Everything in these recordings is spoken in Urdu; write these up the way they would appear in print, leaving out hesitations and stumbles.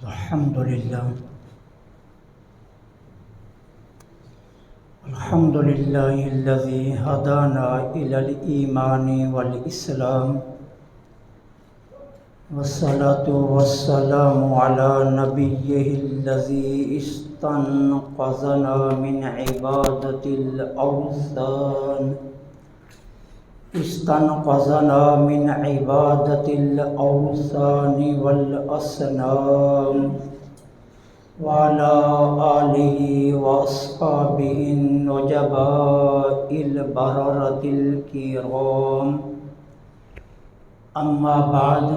الحمدللہ الحمدللہ الذی ہدانا الی الایمان والاسلام والصلاة والسلام علی نبیہ الذی استنقذنا من عبادت الاوثان والأصنام وعلى آلہ واصحابہ النجباء البررة الکرام اما بعد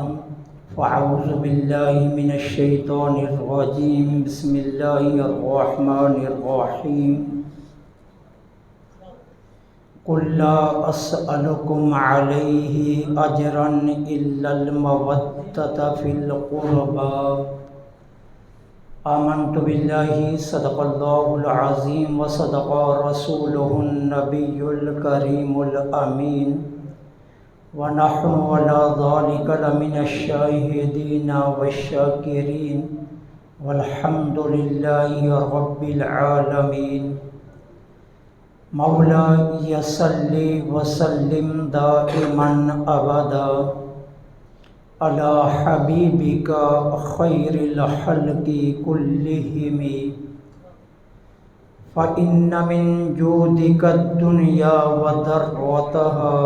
فاعوذ باللہ من الشیطان الرجیم بسم اللہ الرحمن الرحیم قل لا أسألكم عليه أجرا إلا المودة في القربى آمنت بالله صدق الله العظيم وصدق رسوله النبي الكريم الأمين ونحن على ذلك لمن الشاهدين والشاكرين والحمد لله رب العالمين مولا صلی وسلم دائما ابدا علی حبیبک خیر الخلق کلہم فإن من جودک الدنیا وذرتها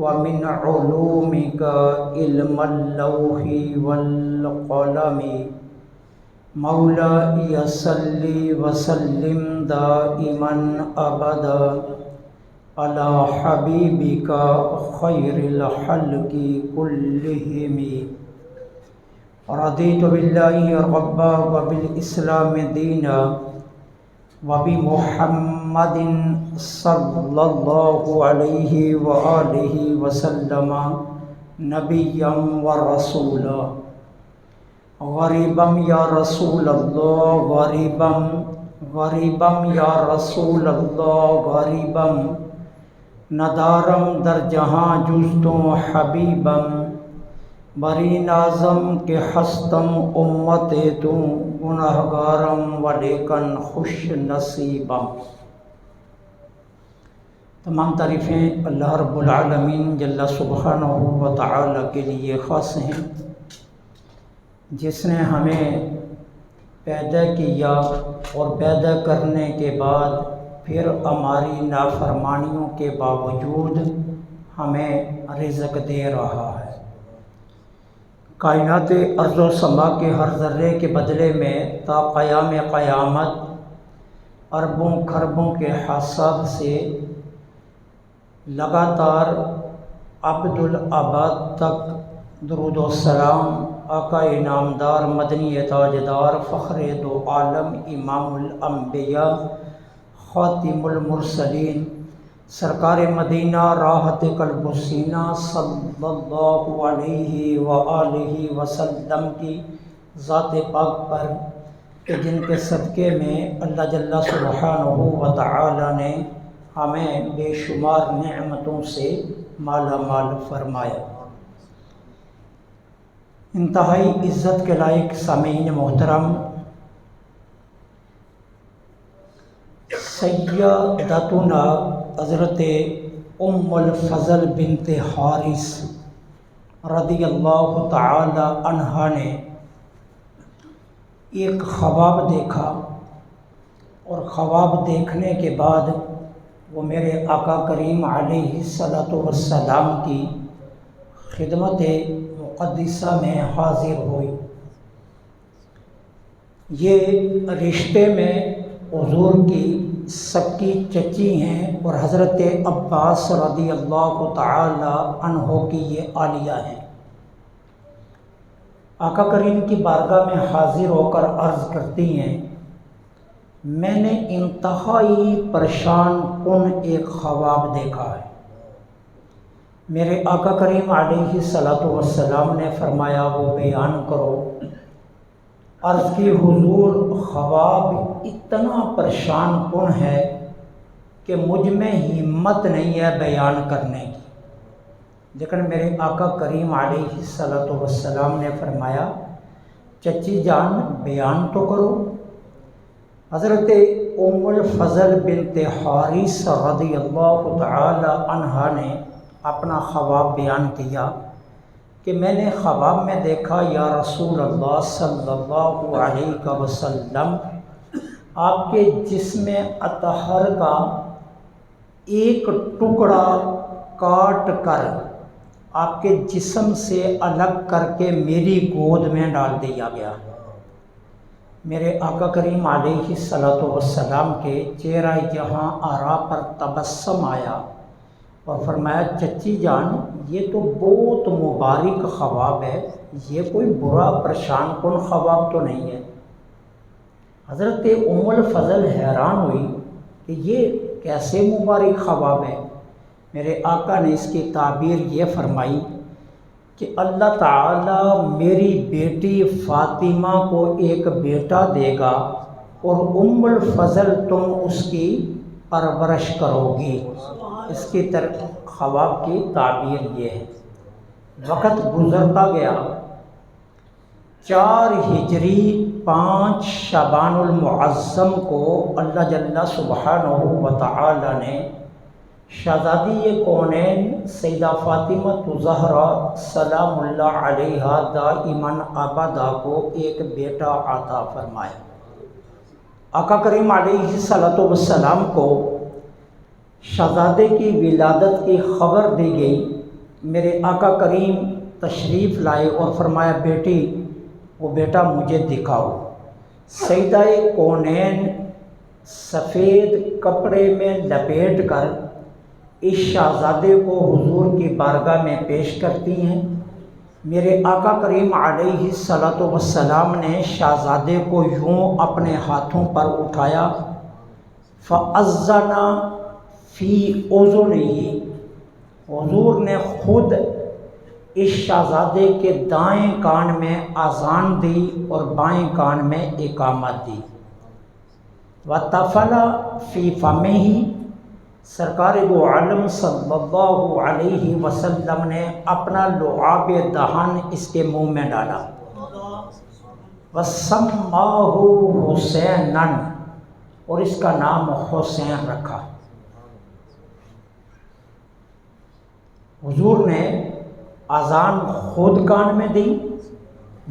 ومن علومک علم اللوح والقلم مولا صلی وسلم دائما ابدا علی حبیبک خیر الخلق کلہم رضیت باللہ ربا وبالاسلام دینا وبمحمد صلی اللہ علیہ وآلہ وسلم نبیا ورسولا غریبم یا رسول اللہ غریبم یا رسول اللہ غریبم ندارم در جہاں جزتوں حبیبم بری نازم کے ہستم امت تو گناہگارم ولیکن خوش نصیبم۔ تمام تعریفیں اللہ رب العالمین جل سبحانہ و تعالی کے لیے خاص ہیں، جس نے ہمیں پیدا کیا اور پیدا کرنے کے بعد پھر ہماری نافرمانیوں کے باوجود ہمیں رزق دے رہا ہے۔ کائنات ارض و سما کے ہر ذرے کے بدلے میں تا قیام قیامت اربوں خربوں کے حساب سے لگاتار ابدالآباد تک درود و سلام آقا انعامدار مدنی تاجدار فخر دو عالم امام الانبیاء خاتم المرسلین سرکار مدینہ راحت قلب و سینہ صلی اللہ علیہ وآلہ وسلم کی ذات پاک پر کہ جن کے صدقے میں اللہ جل سبحانہ و تعالی نے ہمیں بے شمار نعمتوں سے مالا مال فرمایا۔ انتہائی عزت کے لائق سامعین محترم، سیدتنا حضرت ام الفضل بنت حارث رضی اللہ تعالی عنہا نے ایک خواب دیکھا، اور خواب دیکھنے کے بعد وہ میرے آقا کریم علیہ الصلاۃ والسلام کی خدمت مقدسہ میں حاضر ہوئی۔ یہ رشتے میں حضور کی سکی چچی ہیں اور حضرت عباس رضی اللہ تعالی عنہ کی یہ عالیہ ہیں۔ آقا کریم کی بارگاہ میں حاضر ہو کر عرض کرتی ہیں، میں نے انتہائی پریشان کن ایک خواب دیکھا ہے۔ میرے آقا کریم علیہ الصلاۃ والسلام نے فرمایا وہ بیان کرو۔ عرض کی حضور خواب اتنا پریشان کن ہے کہ مجھ میں ہمت نہیں ہے بیان کرنے کی، لیکن میرے آقا کریم علیہ الصلاۃ والسلام نے فرمایا چچی جان بیان تو کرو۔ حضرت ام الفضل بنت حارث رضی اللہ تعالی عنہا نے اپنا خواب بیان کیا کہ میں نے خواب میں دیکھا یا رسول اللہ صلی اللہ علیہ وسلم، آپ کے جسم اطہر کا ایک ٹکڑا کاٹ کر آپ کے جسم سے الگ کر کے میری گود میں ڈال دیا گیا۔ میرے آقا کریم علیہ الصلوۃ والسلام کے چہرہ جہاں آرا پر تبسم آیا اور فرمایا چچی جان یہ تو بہت مبارک خواب ہے، یہ کوئی برا پریشان کن خواب تو نہیں ہے۔ حضرت ام الفضل حیران ہوئی کہ یہ کیسے مبارک خواب ہے۔ میرے آقا نے اس کی تعبیر یہ فرمائی کہ اللہ تعالیٰ میری بیٹی فاطمہ کو ایک بیٹا دے گا اور ام الفضل تم اس کی پرورش کرو گی۔ اس کی خواب کی تعبیر یہ ہے۔ وقت گزرتا گیا، 4 ہجری 5 شعبان المعظم کو اللہ جل سبحانہ وتعالی نے شہزادی کونین سیدہ فاطمہ الزہرا سلام اللہ علیہا دائماً ابدا کو ایک بیٹا عطا فرمایا۔ آقا کریم علیہ الصلوۃ والسلام کو شہزادے کی ولادت کی خبر دی گئی۔ میرے آقا کریم تشریف لائے اور فرمایا بیٹی وہ بیٹا مجھے دکھاؤ۔ سیدہ کونین سفید کپڑے میں لپیٹ کر اس شہزادے کو حضور کی بارگاہ میں پیش کرتی ہیں۔ میرے آقا کریم علیہ الصلوۃ والسلام نے شہزادے کو یوں اپنے ہاتھوں پر اٹھایا، فَأَذَّنَ فِي أُذُنِهِ، حضور نے خود اس شہزادے کے دائیں کان میں اذان دی اور بائیں کان میں اقامت دی۔ وَتَفَلَ فِي فَمِهِ، سرکار دو عالم صلی اللہ علیہ وسلم نے اپنا لعاب دہن اس کے منہ میں ڈالا۔ وَسَمَّاهُ حُسَيْنًا، اور اس کا نام حسین رکھا۔ حضور نے اذان خود کان میں دی،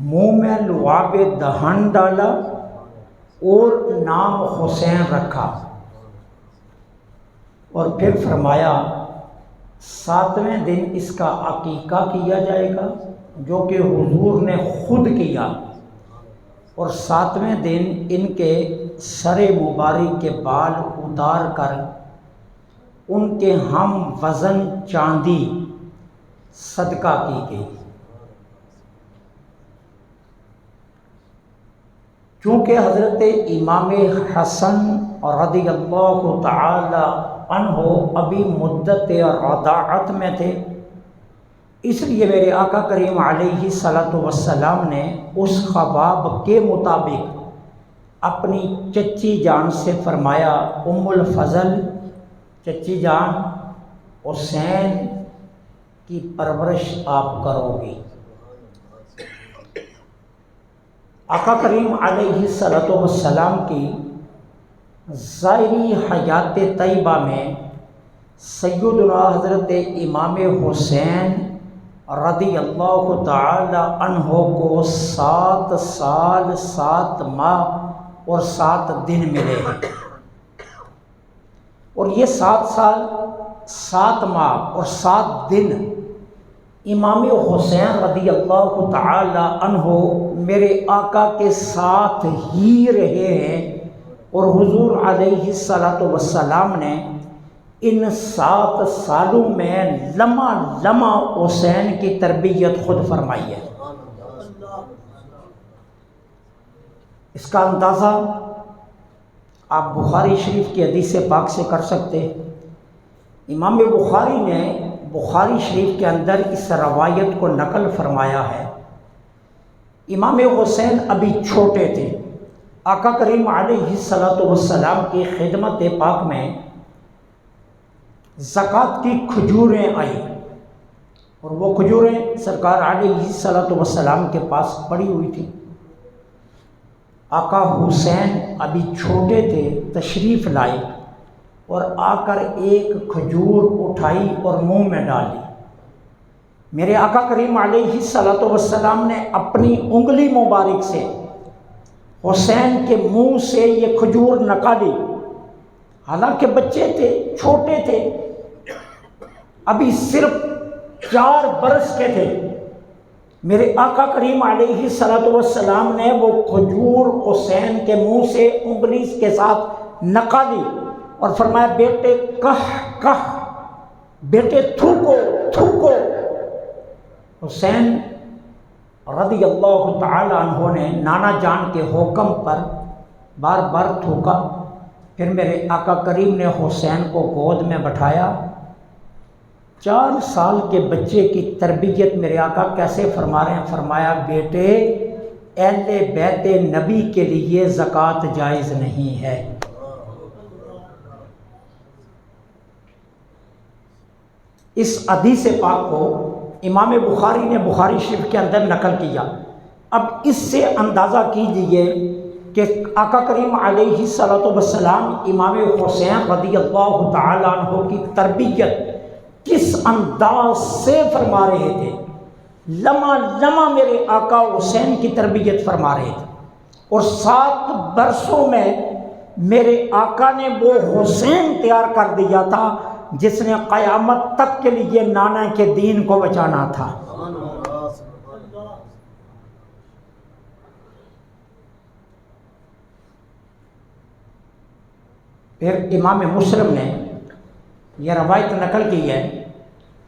منہ میں لعاب دہن ڈالا اور نام حسین رکھا، اور پھر فرمایا 7ویں دن اس کا عقیقہ کیا جائے گا، جو کہ حضور نے خود کیا، اور 7ویں دن ان کے سر مبارک کے بال اتار کر ان کے ہم وزن چاندی صدقہ کی گئی۔ چونکہ حضرت امام حسن رضی اللہ تعالی عنہ ابھی مدت رضاعت میں تھے، اس لیے میرے آقا کریم علیہ الصلوۃ والسلام نے اس خواب کے مطابق اپنی چچی جان سے فرمایا ام الفضل چچی جان حسین کی پرورش آپ کرو گی۔ آقا کریم علیہ الصلوۃ والسلام کی ظاہری حیات طیبہ میں سیدنا حضرت امام حسین رضی اللہ تعالی عنہ کو 7 سال 7 ماہ اور 7 دن ملے ہیں، اور یہ 7 سال 7 ماہ اور 7 دن امام حسین رضی اللہ تعالی عنہ میرے آقا کے ساتھ ہی رہے ہیں، اور حضور علیہ الصلوۃ والسلام نے ان 7 سالوں میں لمحہ لمحہ حسین کی تربیت خود فرمائی ہے۔ اس کا اندازہ آپ بخاری شریف کی حدیث پاک سے کر سکتے ہیں۔ امام بخاری نے بخاری شریف کے اندر اس روایت کو نقل فرمایا ہے۔ امام حسین ابھی چھوٹے تھے، آقا کریم علیہ الصلوۃ والسلام کی خدمت پاک میں زکوٰۃ کی کھجوریں آئیں، اور وہ کھجوریں سرکار علیہ الصلوۃ والسلام کے پاس پڑی ہوئی تھیں۔ آقا حسین ابھی چھوٹے تھے، تشریف لائے اور آ کر ایک کھجور اٹھائی اور منہ میں ڈالی۔ میرے آقا کریم علیہ الصلوۃ والسلام نے اپنی انگلی مبارک سے حسین کے منہ سے یہ کھجور نکالی، حالانکہ بچے تھے، چھوٹے تھے، ابھی صرف 4 برس کے تھے۔ میرے آقا کریم علیہ الصلوۃ والسلام نے وہ کھجور حسین کے منہ سے انگلی کے ساتھ نکالی اور فرمایا بیٹے کہہ، بیٹے تھوکو تھوکو۔ حسین رضی اللہ تعالی عنہ نے نانا جان کے حکم پر بار بار تھوکا۔ پھر میرے آقا کریم نے حسین کو گود میں بٹھایا۔ 4 سال کے بچے کی تربیت میرے آقا کیسے فرما رہے ہیں؟ فرمایا بیٹے اہل بیت نبی کے لیے زکوٰۃ جائز نہیں ہے۔ اس حدیث پاک کو امام بخاری نے بخاری شریف کے اندر نقل کیا۔ اب اس سے اندازہ کیجئے کہ آقا کریم علیہ الصلوۃ والسلام امام حسین رضی اللہ تعالی عنہ کی تربیت کس انداز سے فرما رہے تھے۔ لمحہ لمحہ میرے آقا حسین کی تربیت فرما رہے تھے، اور 7 برسوں میں میرے آقا نے وہ حسین تیار کر دیا تھا جس نے قیامت تک کے لیے نانا کے دین کو بچانا تھا۔ پھر امام مسلم نے یہ روایت نقل کی ہے،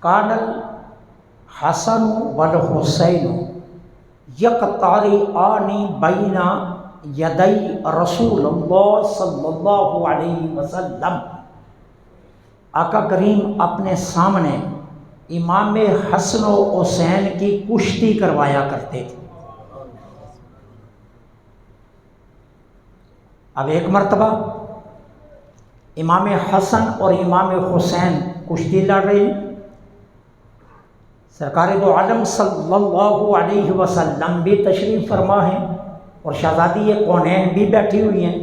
کان الحسن والحسین یقطعان بین یدی رسول اللہ صلی اللہ علیہ وسلم۔ آقا کریم اپنے سامنے امام حسن و حسین کی کشتی کروایا کرتے تھے۔ اب ایک مرتبہ امام حسن اور امام حسین کشتی لڑ رہے ہیں، سرکار دو عالم صلی اللہ علیہ وسلم بھی تشریف فرما ہیں اور شہزادی کونین بھی بیٹھی ہوئی ہیں۔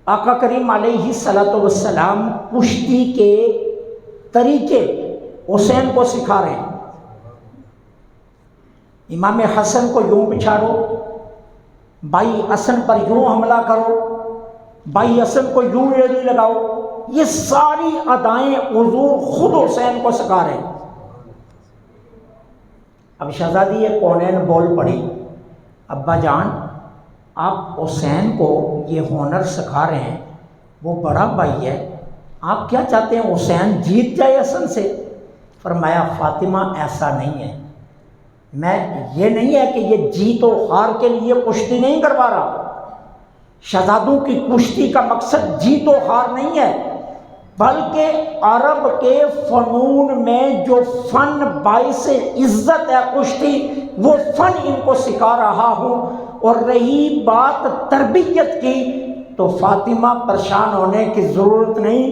آقا کریم علیہ الصلوۃ والسلام کشتی کے طریقے حسین کو سکھا رہے ہیں۔ امام حسن کو یوں بچھاڑو، بھائی حسن پر یوں حملہ کرو، بھائی حسن کو یوں ایڑی لگاؤ۔ یہ ساری ادائیں حضور خود حسین کو سکھا رہے ہیں۔ اب شہزادی کونین بول پڑی، ابا جان آپ حسین کو یہ ہنر سکھا رہے ہیں، وہ بڑا بھائی ہے، آپ کیا چاہتے ہیں حسین جیت جائے حسن سے؟ فرمایا فاطمہ ایسا نہیں ہے، میں یہ نہیں ہے کہ یہ جیت و ہار کے لیے کشتی نہیں کروا رہا۔ شہزادوں کی کشتی کا مقصد جیت و ہار نہیں ہے، بلکہ عرب کے فنون میں جو فن باعث عزت ہے کشتی، وہ فن ان کو سکھا رہا ہوں۔ اور رہی بات تربیت کی تو فاطمہ پریشان ہونے کی ضرورت نہیں،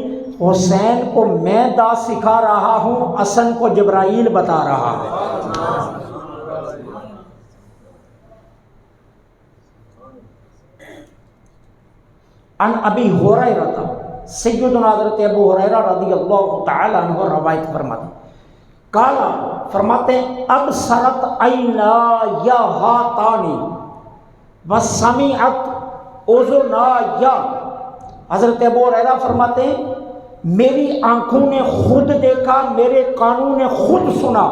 حسین کو میں دا سکھا رہا ہوں، حسن کو جبرائیل بتا رہا ہے۔ ان ابی ہریرہ، سیدنا حضرت ابو ہریرہ رضی اللہ تعالی عنہ روایت فرماتے ہیں، قالا فرماتے ہیں ابصرت عینا یا ہاتانی وسمعت اذنایا۔ حضرت ابو ہریرہ فرماتے ہیں میری آنکھوں نے خود دیکھا، میرے کانوں نے خود سنا۔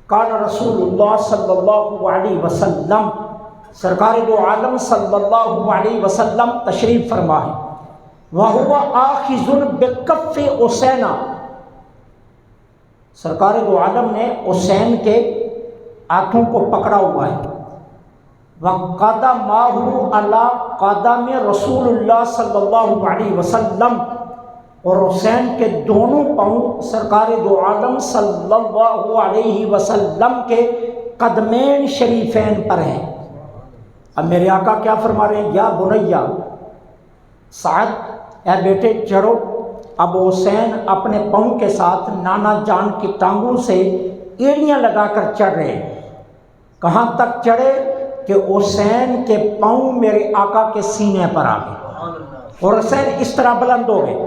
قال رسول اللہ صلی اللہ علیہ وسلم، سرکار دو عالم صلی اللہ علیہ وسلم تشریف فرما ہے، وَهُوَ آخِذٌ بِكَفِّ حسین، سرکار دو عالم نے حسین کے ہاتھوں کو پکڑا ہوا ہے، وَقَدَمَاهُ عَلَىٰ قَدَمِ رسول اللہ صلی اللہ علیہ وسلم، اور حسین کے دونوں پاؤں سرکار دو عالم صلی اللہ علیہ وسلم کے قدمین شریفین پر ہیں۔ اب میرے آقا کیا فرما رہے ہیں؟ یا بنیا سعد، اے بیٹے چڑھو۔ اب حسین اپنے پاؤں کے ساتھ نانا جان کی ٹانگوں سے ایڑیاں لگا کر چڑھ رہے ہیں۔ کہاں تک چڑھے؟ کہ حسین کے پاؤں میرے آقا کے سینے پر آ گئے اور حسین اس طرح بلند ہو گئے،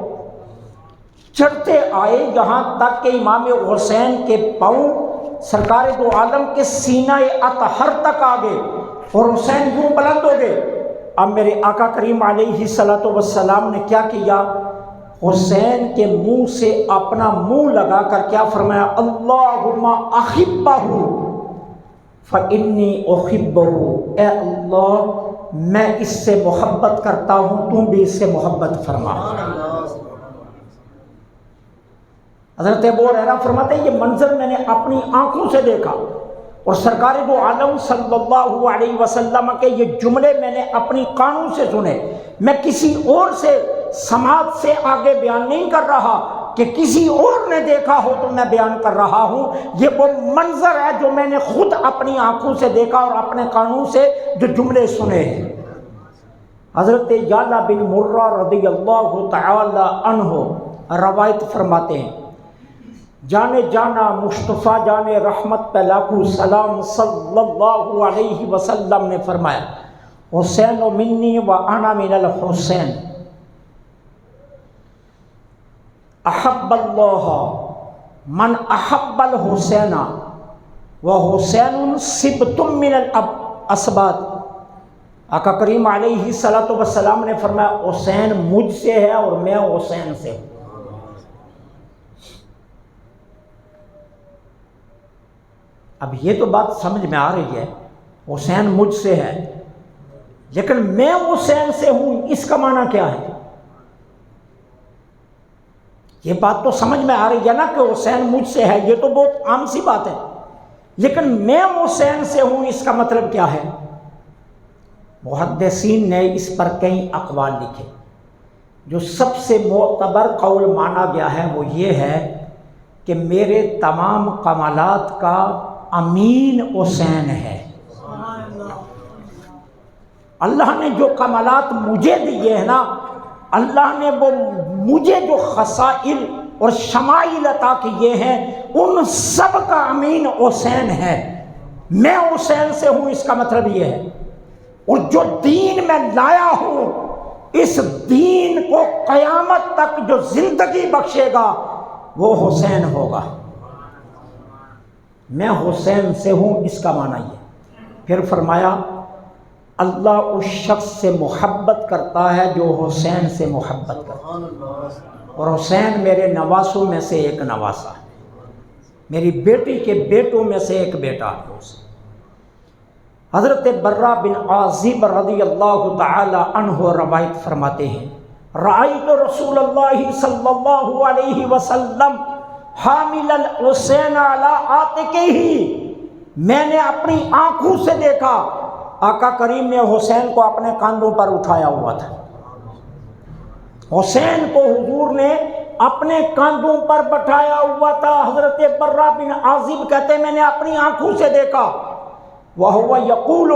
چڑھتے آئے یہاں تک کہ امام حسین کے پاؤں سرکار دو عالم کے سینہ اطہر تک آ گئے اور حسین یوں بلند ہو گئے۔ اب میرے آقا کریم علیہ الصلوۃ والسلام نے کیا کیا؟ حسین کے منہ سے اپنا منہ لگا کر کیا فرمایا؟ اللہم احبہ فانی احبہ، اے اللہ میں اس سے محبت کرتا ہوں، تم بھی اس سے محبت فرما۔ حضرت ابو ہریرہ فرماتے ہیں یہ منظر میں نے اپنی آنکھوں سے دیکھا اور سرکار دو عالم صلی اللہ علیہ وسلم کے یہ جملے میں نے اپنی کانوں سے سنے۔ میں کسی اور سے سماعت سے آگے بیان نہیں کر رہا کہ کسی اور نے دیکھا ہو تو میں بیان کر رہا ہوں، یہ وہ منظر ہے جو میں نے خود اپنی آنکھوں سے دیکھا اور اپنے کانوں سے جو جملے سنے ہیں۔ حضرت یعلا بن مرہ رضی اللہ تعالی عنہ روایت فرماتے ہیں، جانے جانا مصطفیٰ جانے رحمت پہ لاکھوں سلام صلی اللہ علیہ وسلم نے فرمایا، حسین منی و انا من الحسین، احب اللہ من احب الحسین و حسین سبت من الاسباط۔ آقا کریم علیہ الصلوۃ والسلام نے فرمایا حسین مجھ سے ہے اور میں حسین سے ہوں۔ اب یہ تو بات سمجھ میں آ رہی ہے، حسین مجھ سے ہے لیکن میں حسین سے ہوں، اس کا معنی کیا ہے؟ یہ بات تو سمجھ میں آ رہی ہے نا کہ حسین مجھ سے ہے، یہ تو بہت عام سی بات ہے، لیکن میں حسین سے ہوں اس کا مطلب کیا ہے؟ محدثین نے اس پر کئی اقوال لکھے، جو سب سے معتبر قول مانا گیا ہے وہ یہ ہے کہ میرے تمام کمالات کا امین حسین ہے۔ اللہ نے جو کمالات مجھے دیے ہیں نا، اللہ نے وہ مجھے جو خصائل اور شمائل عطا کیے ہیں ان سب کا امین حسین ہے، میں حسین سے ہوں اس کا مطلب یہ ہے۔ اور جو دین میں لایا ہوں اس دین کو قیامت تک جو زندگی بخشے گا وہ حسین ہوگا، میں حسین سے ہوں اس کا معنی یہ۔ پھر فرمایا اللہ اس شخص سے محبت کرتا ہے جو حسین سے محبت کرتا ہے، اور حسین میرے نواسوں میں سے ایک نواسا ہے، میری بیٹی کے بیٹوں میں سے ایک بیٹا ہے۔ حضرت برہ بن عازب رضی اللہ تعالی عنہ روایت فرماتے ہیں، رأیت رسول اللہ صلی اللہ علیہ وسلم حامل الحسین علی عاتقہ، میں نے اپنی آنکھوں سے دیکھا آقا کریم نے حسین کو اپنے کاندھوں پر اٹھایا ہوا تھا۔ حسین کو حضور نے اپنے کاندھوں پر بٹھایا ہوا تھا۔ حضرت برہ بن عازب کہتے ہیں میں نے اپنی آنکھوں سے دیکھا، وَهُوَ يَقُولُ،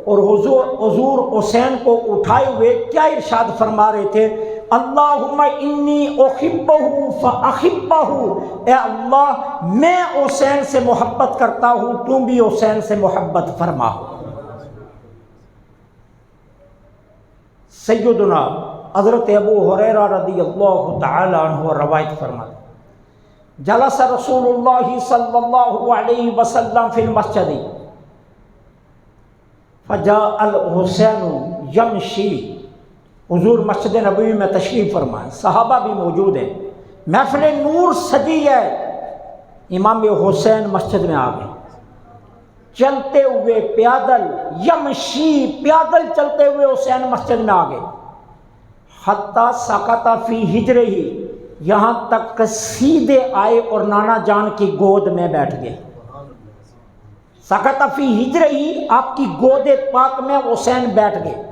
اور حضور حسین کو اٹھائے ہوئے کیا ارشاد فرما رہے تھے؟ اللہم انی احبہ فاحبہ، اے اللہ میں حسین سے محبت کرتا ہوں، تم بھی حسین سے محبت فرما۔ سیدنا حضرت ابو ہریرہ رضی اللہ تعالی عنہ روایت فرماتے، جلس رسول اللہ صلی اللہ علیہ وسلم فی المسجد فجاء الحسین یمشی، حضور مسجد نبوی میں تشریف فرمائے، صحابہ بھی موجود ہیں، محفل نور سجی ہے، امام حسین مسجد میں آ گئے چلتے ہوئے پیادل، یمشی پیادل چلتے ہوئے حسین مسجد میں آ گئے، حتی سقط فی ہجرہ، یہاں تک سیدھے آئے اور نانا جان کی گود میں بیٹھ گئے۔ سقط فی ہجرہ، آپ کی گود پاک میں حسین بیٹھ گئے۔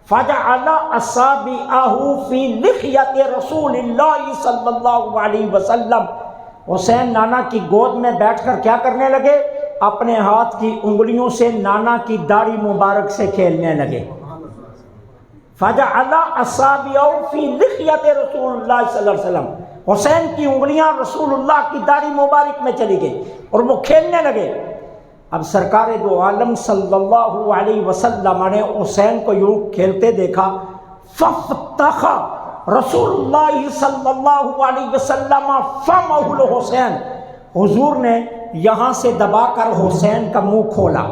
فجعل اصابعہ فی لحیۃ رسول اللہ صلی اللہ علیہ وسلم، حسین نانا کی گود میں بیٹھ کر کیا کرنے لگے؟ اپنے ہاتھ کی انگلیوں سے نانا کی داڑھی مبارک سے کھیلنے لگے۔ فجعل اصابعہ فی لحیۃ رسول اللہ صلی اللہ علیہ وسلم، حسین کی انگلیاں رسول اللہ کی داڑھی مبارک میں چلی گئی اور وہ کھیلنے لگے۔ اب سرکار دو عالم صلی اللہ علیہ وسلم نے حسین کو یوں کھیلتے دیکھا، ففتخ رسول اللہ صلی اللہ علیہ وسلم فمہ الحسین، حضور نے یہاں سے دبا کر حسین کا منہ کھولا،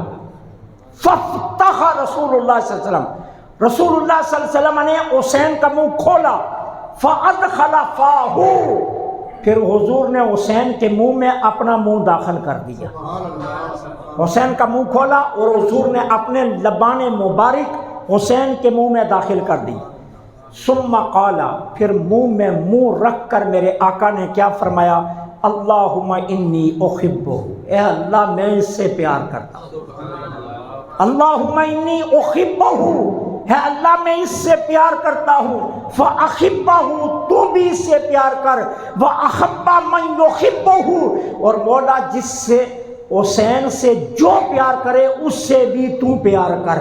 ففتخ رسول اللہ صلی اللہ علیہ وسلم، رسول اللہ صلی اللہ علیہ وسلم نے حسین کا منہ کھولا، فادخل فاہ، پھر حضور نے حسین کے منہ میں اپنا منہ داخل کر دیا، حسین کا منہ کھولا اور حضور نے اپنے لبان مبارک حسین کے منہ میں داخل کر دی، ثم قال، پھر منہ میں منہ رکھ کر میرے آقا نے کیا فرمایا، اللہم انی احبہ، اے اللہ میں اس سے پیار کرتا ہوں، اللہم انی احبہ، ہے اللہ میں اس سے پیار کرتا ہوں، فاحبہ، تو بھی اس سے پیار کر، واحب من یحبہ، اور مولا جس سے حسین سے جو پیار کرے اس سے بھی تو پیار کر،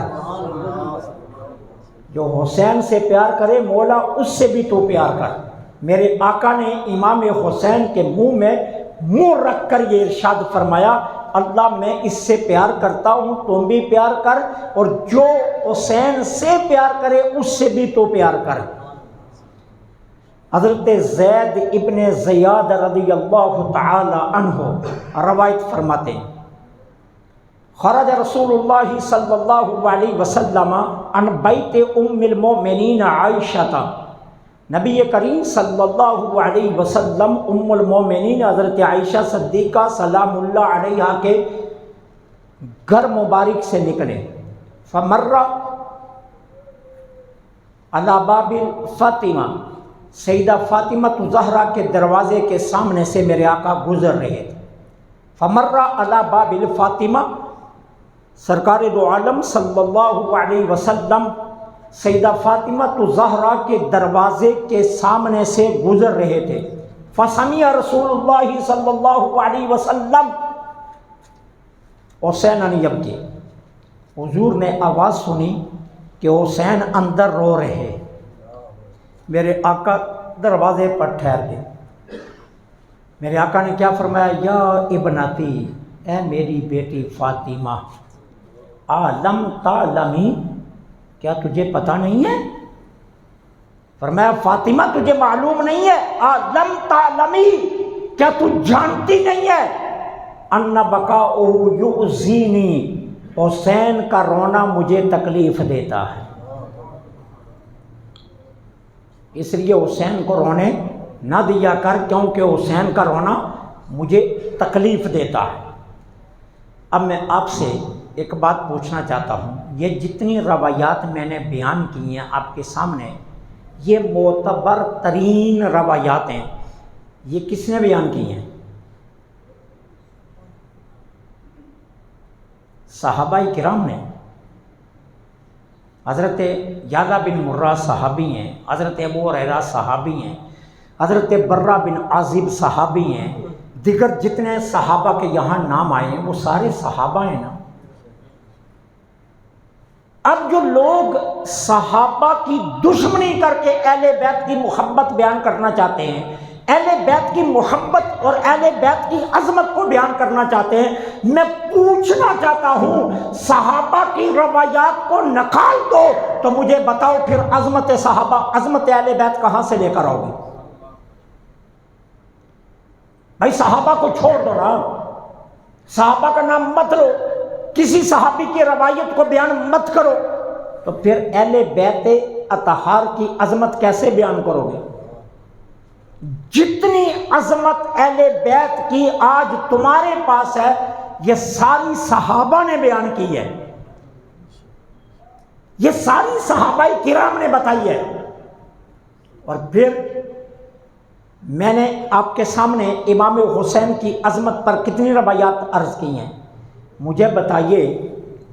جو حسین سے پیار کرے مولا اس سے بھی تو پیار کر۔ میرے آقا نے امام حسین کے منہ میں منہ رکھ کر یہ ارشاد فرمایا، اللہ میں اس سے پیار کرتا ہوں تم بھی پیار کر، اور جو حسین سے پیار کرے اس سے بھی تو پیار کر۔ حضرت زید ابن زیاد رضی اللہ تعالی عنہ روایت فرماتے ہیں، خرج رسول اللہ صلی اللہ علیہ وسلم عن بیت ام المؤمنین عائشہ، نبی کریم صلی اللہ علیہ وسلم ام المؤمنین حضرت عائشہ صدیقہ سلام اللہ علیہا کے گھر مبارک سے نکلے، فمر علی باب فاطمہ، سیدہ فاطمہ زہرا کے دروازے کے سامنے سے میرے آقا گزر رہے تھے، فمر علی باب الفاطمہ، سرکار دو عالم صلی اللہ علیہ وسلم سیدہ فاطمہ زہرا کے دروازے کے سامنے سے گزر رہے تھے، فسمع رسول اللہ صلی اللہ علیہ وسلم حسین یبکی، حضور نے آواز سنی کہ حسین اندر رو رہے، میرے آقا دروازے پر ٹھہر گئے، میرے آقا نے کیا فرمایا، یا ابنتی، اے میری بیٹی فاطمہ، عالم تعلمی، کیا تجھے پتہ نہیں ہے؟ فرمایا فاطمہ تجھے معلوم نہیں ہے، عالم تعلمی، کیا تو جانتی نہیں ہے، ان بکاؤہ یؤذینی، حسین کا رونا مجھے تکلیف دیتا ہے، اس لیے حسین کو رونے نہ دیا کر، کیونکہ حسین کا رونا مجھے تکلیف دیتا ہے۔ اب میں آپ سے ایک بات پوچھنا چاہتا ہوں، یہ جتنی روایات میں نے بیان کی ہیں آپ کے سامنے، یہ معتبر ترین روایات ہیں، یہ کس نے بیان کی ہیں؟ صحابہ کرام نے۔ حضرت یعلا بن مرہ صحابی ہیں، حضرت ابو ہریرہ صحابی ہیں، حضرت برہ بن عازب صحابی ہیں، دیگر جتنے صحابہ کے یہاں نام آئے ہیں وہ سارے صحابہ ہیں نا۔ اب جو لوگ صحابہ کی دشمنی کر کے اہل بیت کی محبت بیان کرنا چاہتے ہیں، اہل بیت کی محبت اور اہل بیت کی عظمت کو بیان کرنا چاہتے ہیں، میں پوچھنا چاہتا ہوں صحابہ کی روایات کو نکال دو تو مجھے بتاؤ پھر عظمت صحابہ، عظمت اہل بیت کہاں سے لے کر آؤ گے؟ بھائی صحابہ کو چھوڑ دو نا، صحابہ کا نام مت لو، کسی صحابی کی روایت کو بیان مت کرو، تو پھر اہل بیت اطہار کی عظمت کیسے بیان کرو گے؟ جتنی عظمت اہل بیت کی آج تمہارے پاس ہے یہ ساری صحابہ نے بیان کی ہے، یہ ساری صحابہ کرام نے بتائی ہے۔ اور پھر میں نے آپ کے سامنے امام حسین کی عظمت پر کتنی روایات عرض کی ہیں، مجھے بتائیے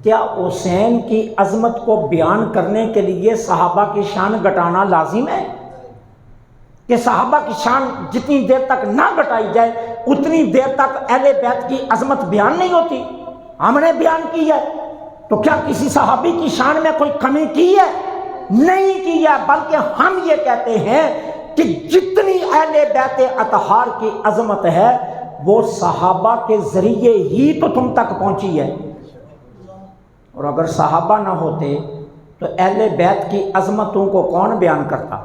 کیا حسین کی عظمت کو بیان کرنے کے لیے صحابہ کی شان گھٹانا لازم ہے؟ کہ صحابہ کی شان جتنی دیر تک نہ گھٹائی جائے اتنی دیر تک اہل بیت کی عظمت بیان نہیں ہوتی؟ ہم نے بیان کی ہے، تو کیا کسی صحابی کی شان میں کوئی کمی کی ہے؟ نہیں کی ہے، بلکہ ہم یہ کہتے ہیں کہ جتنی اہل بیت اطہار کی عظمت ہے وہ صحابہ کے ذریعے ہی تو تم تک پہنچی ہے، اور اگر صحابہ نہ ہوتے تو اہل بیت کی عظمتوں کو کون بیان کرتا؟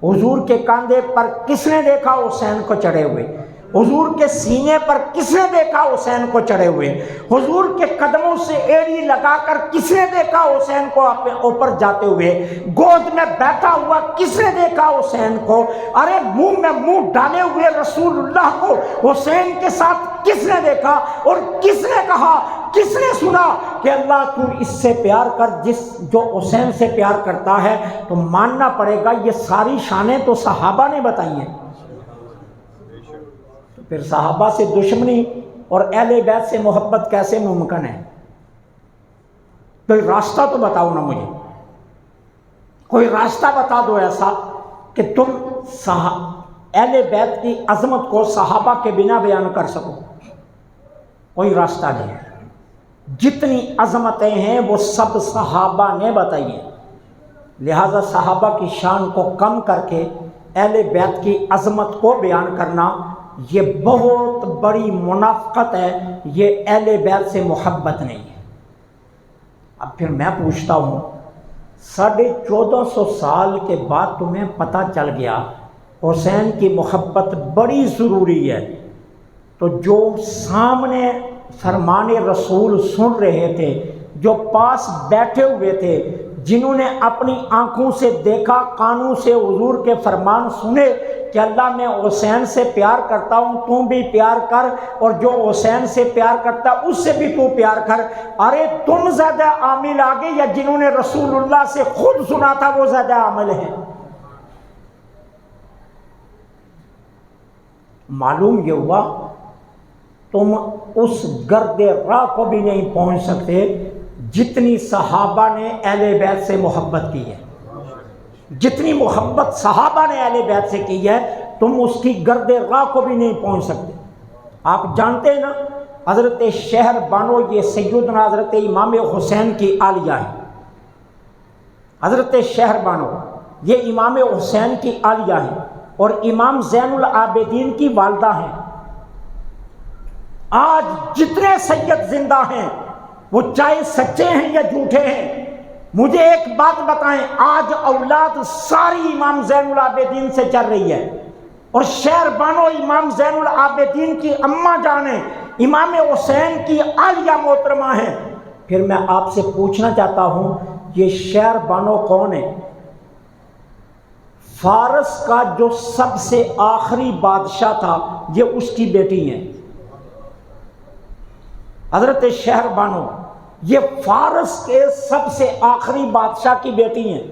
حضور کے کاندھے پر کس نے دیکھا حسین کو چڑھے ہوئے؟ حضور کے سینے پر کس نے دیکھا حسین کو چڑھے ہوئے؟ حضور کے قدموں سے ایڑی لگا کر کس نے دیکھا حسین کو اپنے اوپر جاتے ہوئے؟ گود میں بیٹھا ہوا کس نے دیکھا حسین کو؟ ارے منہ میں منہ ڈالے ہوئے رسول اللہ کو حسین کے ساتھ کس نے دیکھا؟ اور کس نے کہا، کس نے سنا کہ اللہ تو اس سے پیار کر جو حسین سے پیار کرتا ہے؟ تو ماننا پڑے گا یہ ساری شانیں تو صحابہ نے بتائی ہیں۔ پھر صحابہ سے دشمنی اور اہل بیت سے محبت کیسے ممکن ہے؟ کوئی راستہ تو بتاؤ نا مجھے، کوئی راستہ بتا دو ایسا کہ تم اہل بیت کی عظمت کو صحابہ کے بنا بیان کر سکو۔ کوئی راستہ نہیں ہے۔ جتنی عظمتیں ہیں وہ سب صحابہ نے بتائی ہیں، لہذا صحابہ کی شان کو کم کر کے اہل بیت کی عظمت کو بیان کرنا یہ بہت بڑی منافقت ہے، یہ اہل بیت سے محبت نہیں ہے۔ اب پھر میں پوچھتا ہوں، 1450 سال کے بعد تمہیں پتہ چل گیا حسین کی محبت بڑی ضروری ہے، تو جو سامنے فرمان رسول سن رہے تھے، جو پاس بیٹھے ہوئے تھے، جنہوں نے اپنی آنکھوں سے دیکھا، کانوں سے حضور کے فرمان سنے کہ اللہ میں حسین سے پیار کرتا ہوں، تم بھی پیار کر، اور جو حسین سے پیار کرتا اس سے بھی تو پیار کر، ارے تم زیادہ عامل آگے یا جنہوں نے رسول اللہ سے خود سنا تھا وہ زیادہ عامل ہیں؟ معلوم یہ ہوا تم اس گرد راہ کو بھی نہیں پہنچ سکتے جتنی صحابہ نے اہل بیت سے محبت کی ہے۔ جتنی محبت صحابہ نے اہل بیت سے کی ہے تم اس کی گرد راہ کو بھی نہیں پہنچ سکتے۔ آپ جانتے ہیں نا، حضرت شہر بانو یہ سیدنا حضرت امام حسین کی آلیہ ہے۔ حضرت شہر بانو یہ امام حسین کی آلیہ ہے اور امام زین العابدین کی والدہ ہیں۔ آج جتنے سید زندہ ہیں وہ چاہے سچے ہیں یا جھوٹے ہیں، مجھے ایک بات بتائیں، آج اولاد ساری امام زین العابدین سے چل رہی ہے، اور شہر بانو امام زین العابدین کی اماں جان ہیں، امام حسین کی عالیہ محترمہ ہیں۔ پھر میں آپ سے پوچھنا چاہتا ہوں، یہ شہر بانو کون ہے؟ فارس کا جو سب سے آخری بادشاہ تھا یہ اس کی بیٹی ہے۔ حضرت شہر بانو یہ فارس کے سب سے آخری بادشاہ کی بیٹی ہیں۔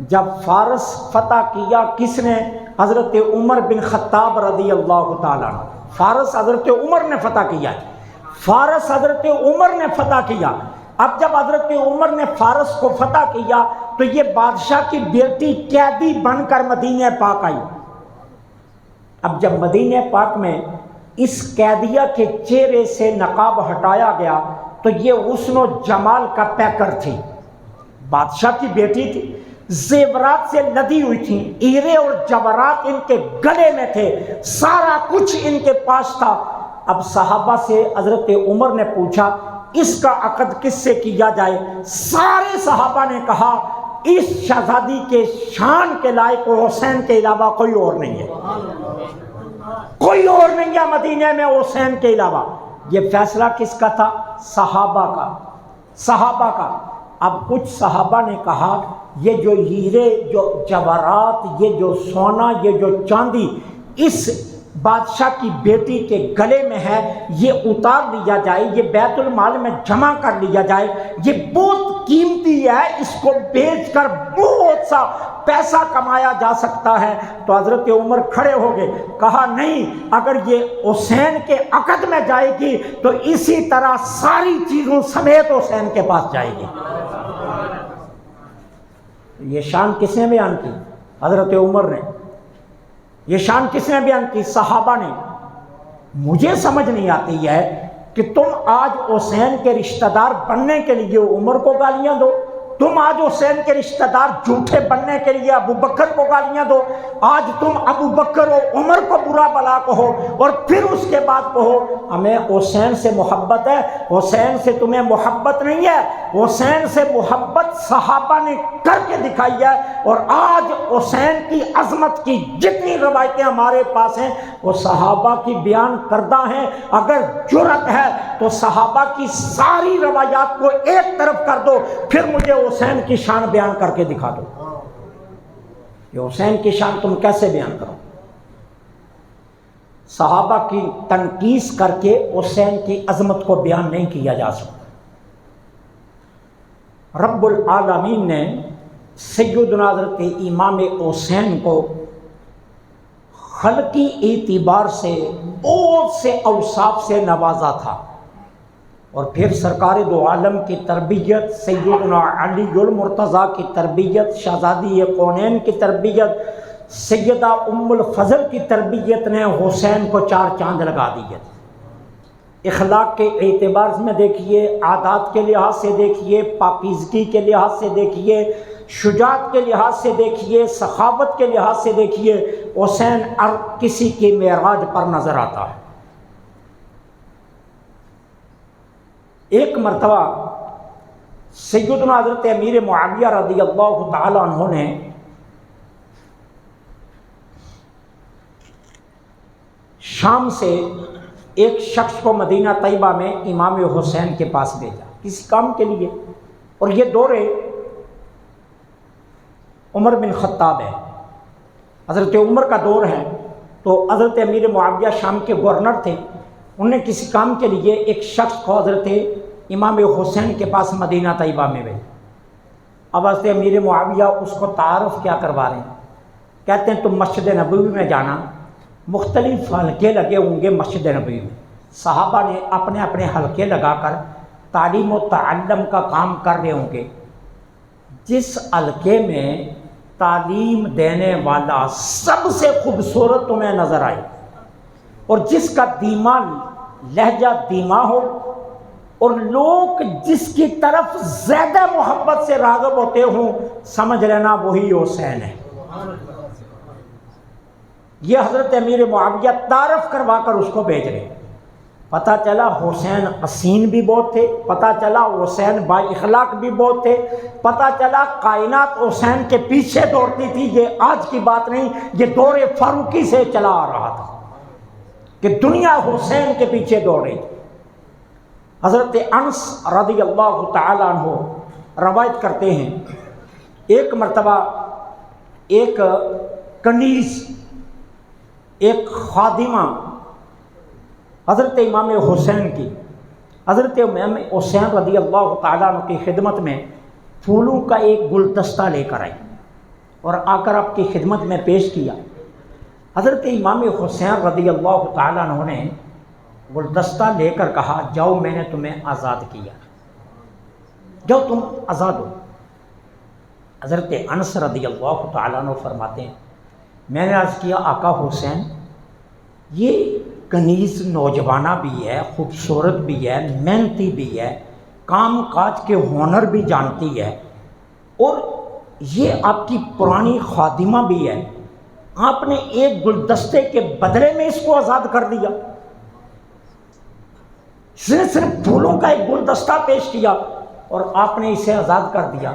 جب فارس فتح کیا کس نے؟ حضرت عمر بن خطاب رضی اللہ تعالیٰ عنہ۔ فارس حضرت عمر نے فتح کیا ہے، فارس حضرت عمر نے فتح کیا۔ اب جب حضرت عمر نے فارس کو فتح کیا تو یہ بادشاہ کی بیٹی قیدی بن کر مدینہ پاک آئی۔ اب جب مدینہ پاک میں اس قیدیہ کے چہرے سے نقاب ہٹایا گیا تو یہ حسن و جمال کا پیکر تھی، بادشاہ کی بیٹی تھی، زیورات سے لدی ہوئی تھی، ہیرے اور جواہرات ان کے گلے میں تھے، سارا کچھ ان کے پاس تھا۔ اب صحابہ سے حضرت عمر نے پوچھا اس کا عقد کس سے کیا جائے؟ سارے صحابہ نے کہا اس شہزادی کے شان کے لائق حسین کے علاوہ کوئی اور نہیں ہے، کوئی اور نہیں ہے مدینہ میں حسین کے علاوہ۔ یہ فیصلہ کس کا تھا؟ صحابہ کا، صحابہ کا۔ اب کچھ صحابہ نے کہا یہ جو ہیرے، جو جواہرات، یہ جو سونا، یہ جو چاندی اس بادشاہ کی بیٹی کے گلے میں ہے یہ اتار لیا جائے، یہ بیت المال میں جمع کر لیا جائے، یہ بہت قیمتی ہے، اس کو بیچ کر بہت سا پیسہ کمایا جا سکتا ہے۔ تو حضرت عمر کھڑے ہو گئے، کہا نہیں، اگر یہ حسین کے عقد میں جائے گی تو اسی طرح ساری چیزوں سمیت حسین کے پاس جائے گی۔ یہ شان کس نے بیان کی؟ حضرت عمر نے۔ یہ شان کس نے بیان کی؟ صحابہ نے۔ مجھے سمجھ نہیں آتی ہے کہ تم آج حسین کے رشتہ دار بننے کے لیے عمر کو گالیاں دو، تم آج حسین کے رشتہ دار جھوٹے بننے کے لیے ابو بکر کو گالیاں دو، آج تم ابو بکر و عمر کو برا بلا کہو اور پھر اس کے بعد کہو ہمیں حسین سے محبت ہے۔ حسین سے تمہیں محبت نہیں ہے، حسین سے محبت صحابہ نے کر کے دکھائی ہے، اور آج حسین کی عظمت کی جتنی روایتیں ہمارے پاس ہیں وہ صحابہ کی بیان کردہ ہیں۔ اگر جرأت ہے تو صحابہ کی ساری روایات کو ایک طرف کر دو، پھر مجھے حسین کی شان بیان کر کے دکھا دو۔ یہ حسین کی شان تم کیسے بیان کرو؟ صحابہ کی تنقیص کر کے حسین کی عظمت کو بیان نہیں کیا جا سکتا۔ رب العالمین نے سیدنا حضرت امام حسین کو خلقی اعتبار سے بہت سے اوصاف سے نوازا تھا، اور پھر سرکار دو عالم کی تربیت، سیدنا علی المرتضیٰ کی تربیت، شہزادی کونین کی تربیت، سیدہ ام الفضل کی تربیت نے حسین کو چار چاند لگا دیے تھے۔ اخلاق کے اعتبار میں دیکھیے، عادات کے لحاظ سے دیکھیے، پاکیزگی کے لحاظ سے دیکھیے، شجاعت کے لحاظ سے دیکھیے، سخاوت کے لحاظ سے دیکھیے، حسین ہر کسی کی معراج پر نظر آتا ہے۔ ایک مرتبہ سیدنا حضرت امیر معاویہ رضی اللہ تعالی عنہ نے شام سے ایک شخص کو مدینہ طیبہ میں امام حسین کے پاس بھیجا کسی کام کے لیے، اور یہ دور عمر بن خطاب ہے، حضرت عمر کا دور ہے، تو حضرت امیر معاویہ شام کے گورنر تھے، انہوں نے کسی کام کے لیے ایک شخص کو حضرت امام حسین کے پاس مدینہ طیبہ میں بھیجا۔ اب حضرت امیر معاویہ اس کو تعارف کیا کروا رہے ہیں، کہتے ہیں تم مسجد نبوی میں جانا، مختلف حلقے لگے ہوں گے مسجد نبوی میں، صحابہ نے اپنے اپنے حلقے لگا کر تعلیم و تعلم کا کام کر رہے ہوں گے، جس حلقے میں تعلیم دینے والا سب سے خوبصورت تمہیں نظر آئے اور جس کا دھیما لہجہ دھیما ہو اور لوگ جس کی طرف زیادہ محبت سے راغب ہوتے ہوں، سمجھ لینا وہی حسین ہے۔ یہ حضرت امیر معاویہ تعارف کروا کر اس کو بھیج رہے۔ پتہ چلا حسین حسین بھی بہت تھے، پتہ چلا حسین با اخلاق بھی بہت تھے، پتہ چلا کائنات حسین کے پیچھے دوڑتی تھی۔ یہ آج کی بات نہیں، یہ دور فاروقی سے چلا آ رہا تھا کہ دنیا حسین کے پیچھے دوڑ رہی تھی۔ حضرت انس رضی اللہ تعالیٰ عنہ روایت کرتے ہیں، ایک مرتبہ ایک کنیز، ایک خادمہ حضرت امام حسین کی، حضرت امام حسین رضی اللہ تعالیٰ عنہ کی خدمت میں پھولوں کا ایک گلدستہ لے کر آئی اور آ کر آپ کی خدمت میں پیش کیا۔ حضرت امام حسین رضی اللہ تعالیٰ عنہ نے گلدستہ لے کر کہا جاؤ میں نے تمہیں آزاد کیا، جاؤ تم آزاد ہو۔ حضرت انس رضی اللہ تعالیٰ عنہ فرماتے ہیں میں نے عرض کیا آقا حسین یہ کنیز نوجوانہ بھی ہے، خوبصورت بھی ہے، محنتی بھی ہے، کام کاج کے ہنر بھی جانتی ہے، اور یہ آپ کی پرانی خادمہ بھی ہے، آپ نے ایک گلدستے کے بدلے میں اس کو آزاد کر دیا؟ اس نے صرف پھولوں کا ایک گلدستہ پیش کیا اور آپ نے اسے آزاد کر دیا۔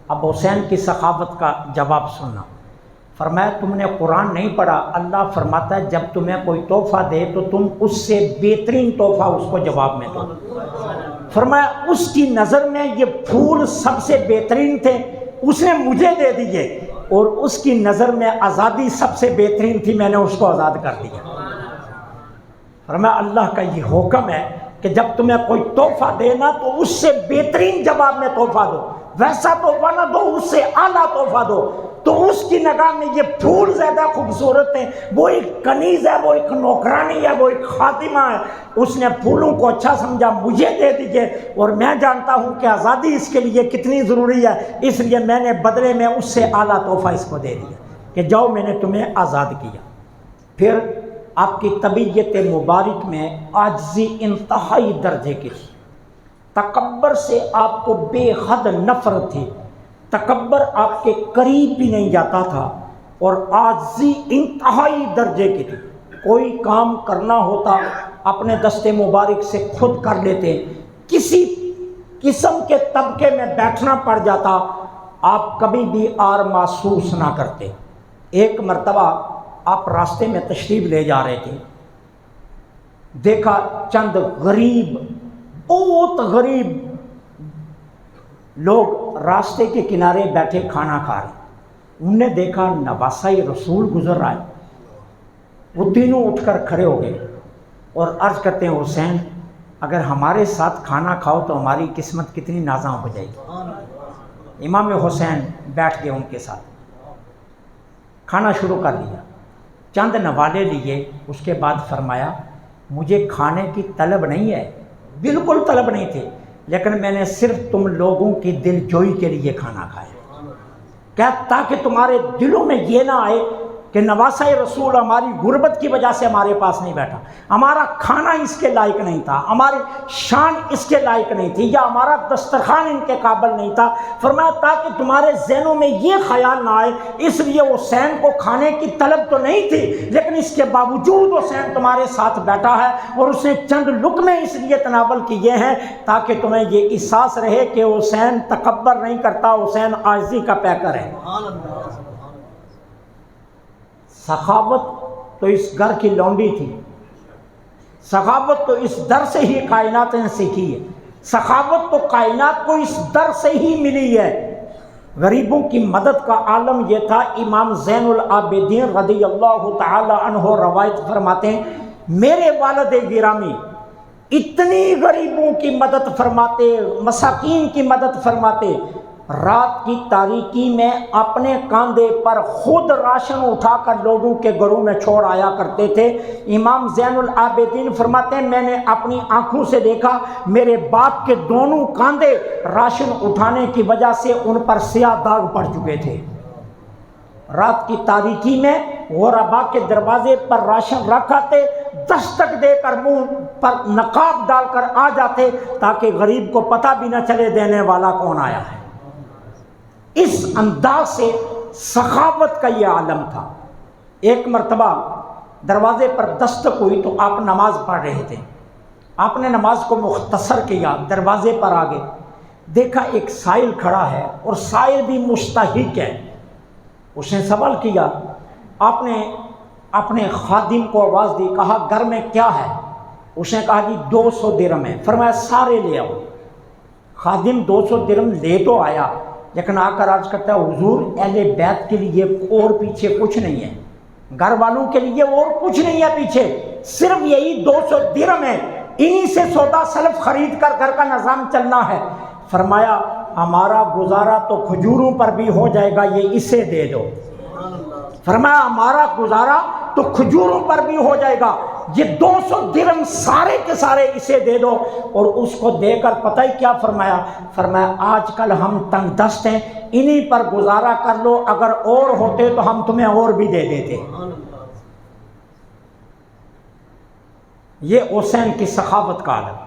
اب حسین کی سخاوت کا جواب سننا، فرمایا تم نے قرآن نہیں پڑھا، اللہ فرماتا ہے جب تمہیں کوئی تحفہ دے تو تم اس سے بہترین تحفہ اس کو جواب میں دو۔ فرمایا اس کی نظر میں یہ پھول سب سے بہترین تھے، اس نے مجھے دے دیے، اور اس کی نظر میں آزادی سب سے بہترین تھی، میں نے اس کو آزاد کر دیا۔ فرمایا اللہ کا یہ حکم ہے کہ جب تمہیں کوئی تحفہ دینا تو اس سے بہترین جواب میں تحفہ دو، ویسا تحفہ نہ دو، اس سے اعلیٰ تحفہ دو۔ تو اس کی نگاہ میں یہ پھول زیادہ خوبصورت ہیں، وہ ایک کنیز ہے، وہ ایک نوکرانی ہے، وہ ایک خادمہ ہے، اس نے پھولوں کو اچھا سمجھا مجھے دے دیجئے، اور میں جانتا ہوں کہ آزادی اس کے لیے کتنی ضروری ہے، اس لیے میں نے بدلے میں اس سے اعلیٰ تحفہ اس کو دے دیا کہ جاؤ میں نے تمہیں آزاد کیا۔ پھر آپ کی طبیعت مبارک میں عاجزی انتہائی درجے کی تھی، تکبر سے آپ کو بے حد نفرت تھی، تکبر آپ کے قریب بھی نہیں جاتا تھا، اور عاجزی انتہائی درجے کی تھی۔ کوئی کام کرنا ہوتا اپنے دست مبارک سے خود کر لیتے، کسی قسم کے طبقے میں بیٹھنا پڑ جاتا آپ کبھی بھی آر محسوس نہ کرتے۔ ایک مرتبہ آپ راستے میں تشریف لے جا رہے تھے، دیکھا چند غریب، بہت غریب لوگ راستے کے کنارے بیٹھے کھانا کھا رہے۔ انہوں نے دیکھا نواسہ رسول گزر رہا ہے، وہ تینوں اٹھ کر کھڑے ہو گئے اور عرض کرتے ہیں حسین اگر ہمارے ساتھ کھانا کھاؤ تو ہماری قسمت کتنی نازاں ہو جائے گی۔ امام حسین بیٹھ گئے ان کے ساتھ، کھانا شروع کر دیا، چند نوالے لیے، اس کے بعد فرمایا مجھے کھانے کی طلب نہیں ہے، بالکل طلب نہیں تھی، لیکن میں نے صرف تم لوگوں کی دل جوئی کے لیے کھانا کھایا، کیا تاکہ تمہارے دلوں میں یہ نہ آئے کہ نواسہ رسول ہماری غربت کی وجہ سے ہمارے پاس نہیں بیٹھا، ہمارا کھانا اس کے لائق نہیں تھا، ہماری شان اس کے لائق نہیں تھی، یا ہمارا دسترخوان ان کے قابل نہیں تھا۔ فرمایا تاکہ تمہارے ذہنوں میں یہ خیال نہ آئے، اس لیے حسین کو کھانے کی طلب تو نہیں تھی، لیکن اس کے باوجود حسین تمہارے ساتھ بیٹھا ہے اور اس نے چند لقمے اس لیے تناول کیے ہیں تاکہ تمہیں یہ احساس رہے کہ حسین تکبر نہیں کرتا، حسین عاجزی کا پیکر ہے۔ سخاوت تو اس گھر کی لونڈی تھی، سخاوت تو اس در سے ہی کائنات نے سیکھی ہے، سخاوت تو کائنات کو اس در سے ہی ملی ہے۔ غریبوں کی مدد کا عالم یہ تھا۔ امام زین العابدین رضی اللہ تعالی عنہ روایت فرماتے ہیں میرے والد گرامی اتنی غریبوں کی مدد فرماتے، مساکین کی مدد فرماتے، رات کی تاریکی میں اپنے کاندھے پر خود راشن اٹھا کر لوگوں کے گھروں میں چھوڑ آیا کرتے تھے۔ امام زین العابدین فرماتے ہیں میں نے اپنی آنکھوں سے دیکھا میرے باپ کے دونوں کاندھے راشن اٹھانے کی وجہ سے ان پر سیاہ داغ پڑ چکے تھے۔ رات کی تاریکی میں غربا کے دروازے پر راشن رکھ آتے، دستک دے کر منہ پر نقاب ڈال کر آ جاتے تاکہ غریب کو پتہ بھی نہ چلے دینے والا کون آیا ہے۔ اس انداز سے سخاوت کا یہ عالم تھا۔ ایک مرتبہ دروازے پر دستک ہوئی تو آپ نماز پڑھ رہے تھے، آپ نے نماز کو مختصر کیا، دروازے پر آگے دیکھا ایک سائل کھڑا ہے اور سائل بھی مستحق ہے۔ اس نے سوال کیا، آپ نے اپنے خادم کو آواز دی، کہا گھر میں کیا ہے؟ اس نے کہا جی 200 درہم ہے۔ فرمایا سارے لے آؤ۔ خادم 200 درہم لے تو آیا، لیکن آ کر عرض کرتا ہے حضور اہل بیت کے لیے اور پیچھے کچھ نہیں ہے، گھر والوں کے لیے اور کچھ نہیں ہے پیچھے، صرف یہی 200 درہم ہے، انہی سے سودا سلف خرید کر گھر کا نظام چلنا ہے۔ فرمایا ہمارا گزارا تو کھجوروں پر بھی ہو جائے گا، یہ اسے دے دو۔ فرمایا ہمارا گزارا تو کھجوروں پر بھی ہو جائے گا، یہ 200 درہم سارے کے سارے اسے دے دو۔ اور اس کو دے کر پتہ ہی کیا فرمایا؟ فرمایا آج کل ہم تنگ دست ہیں، انہی پر گزارا کر لو، اگر اور ہوتے تو ہم تمہیں اور بھی دے دیتے۔ یہ حسین کی سخاوت کا عالم۔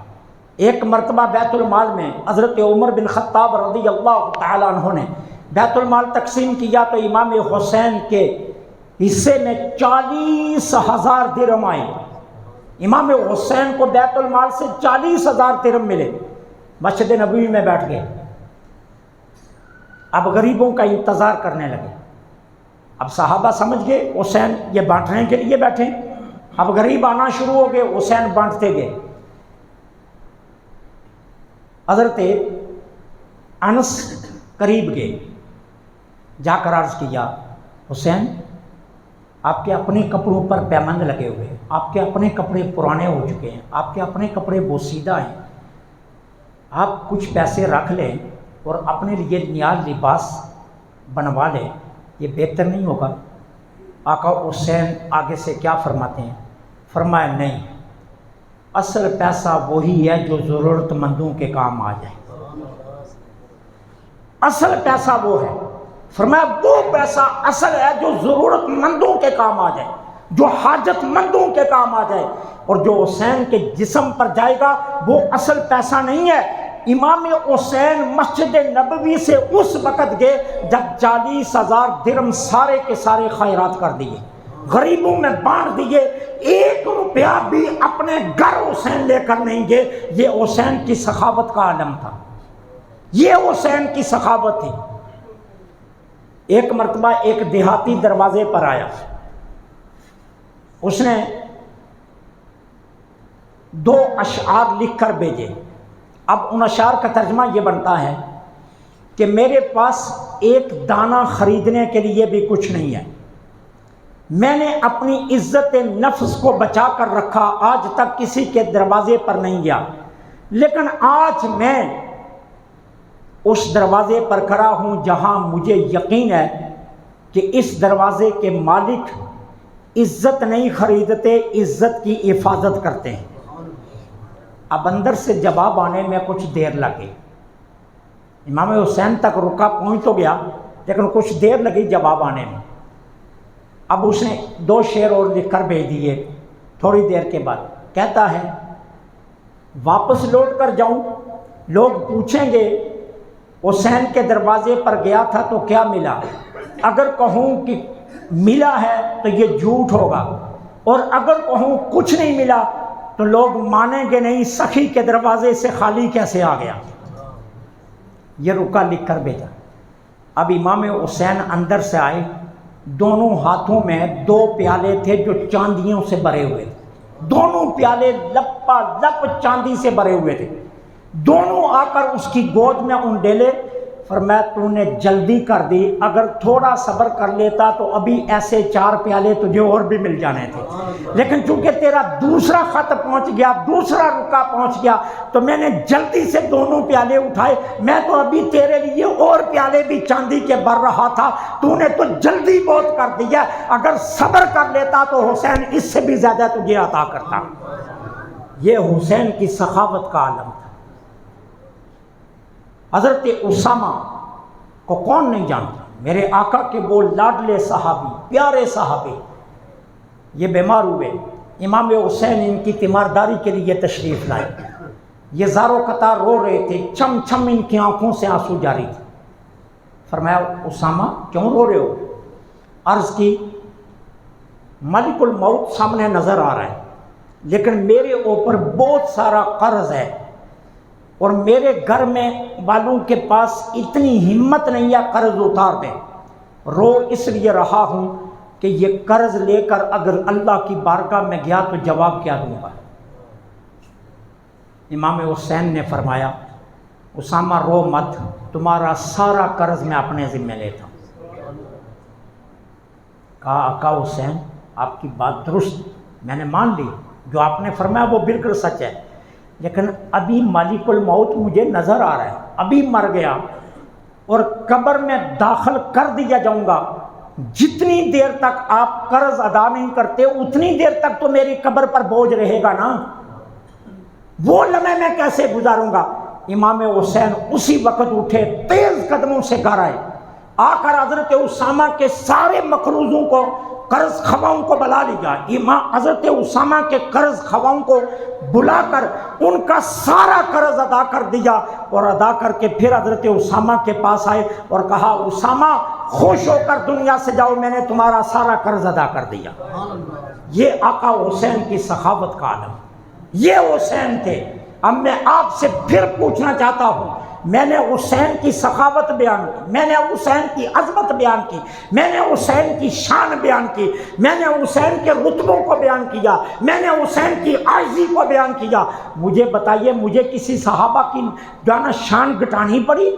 ایک مرتبہ بیت المال میں حضرت عمر بن خطاب رضی اللہ تعالیٰ عنہ نے بیت المال تقسیم کیا تو امام حسین کے حصے میں 40,000 درہم آئے۔ امام حسین کو بیت المال سے 40,000 درہم ملے، مسجد نبوی میں بیٹھ گئے، اب غریبوں کا انتظار کرنے لگے۔ اب صحابہ سمجھ گئے حسین یہ بانٹنے کے لیے بیٹھے، اب غریب آنا شروع ہو گئے، حسین بانٹتے گئے۔ حضرت انس قریب گئے، جا کر عرض کیا حسین آپ کے اپنے کپڑوں پر پیمند لگے ہوئے ہیں، آپ کے اپنے کپڑے پرانے ہو چکے ہیں، آپ کے اپنے کپڑے بوسیدہ ہیں، آپ کچھ پیسے رکھ لیں اور اپنے لیے نیا لباس بنوا لیں، یہ بہتر نہیں ہوگا؟ آقا حسین آگے سے کیا فرماتے ہیں؟ فرمایا نہیں، اصل پیسہ وہی ہے جو ضرورت مندوں کے کام آ جائے، اصل پیسہ وہ ہے۔ فرمایا وہ پیسہ اصل ہے جو ضرورت مندوں کے کام آ جائے، جو حاجت مندوں کے کام آ جائے، اور جو حسین کے جسم پر جائے گا وہ اصل پیسہ نہیں ہے، امام حسین مسجد نبوی سے اس وقت گئے جب 40,000 درہم سارے کے سارے خیرات کر دیے، غریبوں میں بانٹ دیے، 1 روپیہ بھی اپنے گھر حسین لے کر نہیں گئے۔ یہ حسین کی سخاوت کا عالم تھا، یہ حسین کی سخاوت تھی۔ ایک مرتبہ ایک دیہاتی دروازے پر آیا، اس نے 2 اشعار لکھ کر بھیجے۔ اب ان اشعار کا ترجمہ یہ بنتا ہے کہ میرے پاس ایک دانہ خریدنے کے لیے بھی کچھ نہیں ہے، میں نے اپنی عزت نفس کو بچا کر رکھا، آج تک کسی کے دروازے پر نہیں گیا، لیکن آج میں اس دروازے پر کھڑا ہوں جہاں مجھے یقین ہے کہ اس دروازے کے مالک عزت نہیں خریدتے، عزت کی حفاظت کرتے ہیں۔ اب اندر سے جواب آنے میں کچھ دیر لگی، امام حسین تک رکا پہنچ تو گیا لیکن کچھ دیر لگی جواب آنے میں۔ اب اس نے 2 شعر اور لکھ کر بھیج دیے۔ تھوڑی دیر کے بعد کہتا ہے واپس لوٹ کر جاؤں، لوگ پوچھیں گے حسین کے دروازے پر گیا تھا تو کیا ملا؟ اگر کہوں کہ ملا ہے تو یہ جھوٹ ہوگا، اور اگر کہوں کچھ نہیں ملا تو لوگ مانیں گے نہیں، سخی کے دروازے سے خالی کیسے آ گیا۔ یہ رکا لکھ کر بھیجا۔ اب امام حسین اندر سے آئے، دونوں ہاتھوں میں 2 پیالے تھے جو چاندیوں سے بھرے ہوئے، دونوں پیالے لپا لپ چاندی سے بھرے ہوئے تھے۔ دونوں آ کر اس کی گود میں انڈیلے، فرمایا تو نے جلدی کر دی، اگر تھوڑا صبر کر لیتا تو ابھی ایسے 4 پیالے تجھے اور بھی مل جانے تھے، لیکن چونکہ تیرا دوسرا خط پہنچ گیا، دوسرا رکا پہنچ گیا، تو میں نے جلدی سے دونوں پیالے اٹھائے، میں تو ابھی تیرے لیے اور پیالے بھی چاندی کے بھر رہا تھا، تو نے تو جلدی بہت کر دیا، اگر صبر کر لیتا تو حسین اس سے بھی زیادہ تجھے عطا کرتا۔ یہ حسین کی سخاوت کا عالم تھا۔ حضرت اسامہ کو کون نہیں جانتا، میرے آقا کے وہ لاڈلے صحابی، پیارے صحابی، یہ بیمار ہوئے، امام حسین ان کی تیمارداری کے لیے تشریف لائے، یہ زار و قطار رو رہے تھے، چم چم ان کی آنکھوں سے آنسو جاری تھے۔ فرمایا اسامہ کیوں رو رہے ہو؟ عرض کی ملک الموت سامنے نظر آ رہا ہے، لیکن میرے اوپر بہت سارا قرض ہے، اور میرے گھر میں والوں کے پاس اتنی ہمت نہیں ہے قرض اتار دیں، رو اس لیے رہا ہوں کہ یہ قرض لے کر اگر اللہ کی بارگاہ میں گیا تو جواب کیا دوں گا۔ امام حسین نے فرمایا اسامہ رو مت، تمہارا سارا قرض میں اپنے ذمہ لیتا ہوں۔ کہا آقا حسین آپ کی بات درست، میں نے مان لی، جو آپ نے فرمایا وہ بالکل سچ ہے، لیکن ابھی مالک الموت مجھے نظر آ رہا ہے، ابھی مر گیا اور قبر میں داخل کر دیا جاؤں گا، جتنی دیر تک آپ قرض ادا نہیں کرتے اتنی دیر تک تو میری قبر پر بوجھ رہے گا نا، وہ لمحے میں کیسے گزاروں گا۔ امام حسین اسی وقت اٹھے، تیز قدموں سے گھر آئے، آ کر حضرت اسامہ کے سارے مقروضوں کو، قرض خواہوں کو بلا لیا، حضرت اسامہ کے قرض خواہوں کو بلا کر ان کا سارا قرض ادا کر دیا، اور ادا کر کے پھر حضرت اسامہ کے پاس آئے اور کہا اسامہ خوش ہو کر دنیا سے جاؤ، میں نے تمہارا سارا قرض ادا کر دیا۔ یہ آقا حسین کی سخاوت کا عالم، یہ حسین تھے۔ اب میں آپ سے پھر پوچھنا چاہتا ہوں، میں نے حسین کی سخاوت بیان کی، میں نے حسین کی عظمت بیان کی، میں نے حسین کی شان بیان کی، میں نے حسین کے رتبوں کو بیان کیا، میں نے حسین کی عاجزی کو بیان کیا، مجھے بتائیے مجھے کسی صحابہ کی جانا شان گھٹانی پڑی؟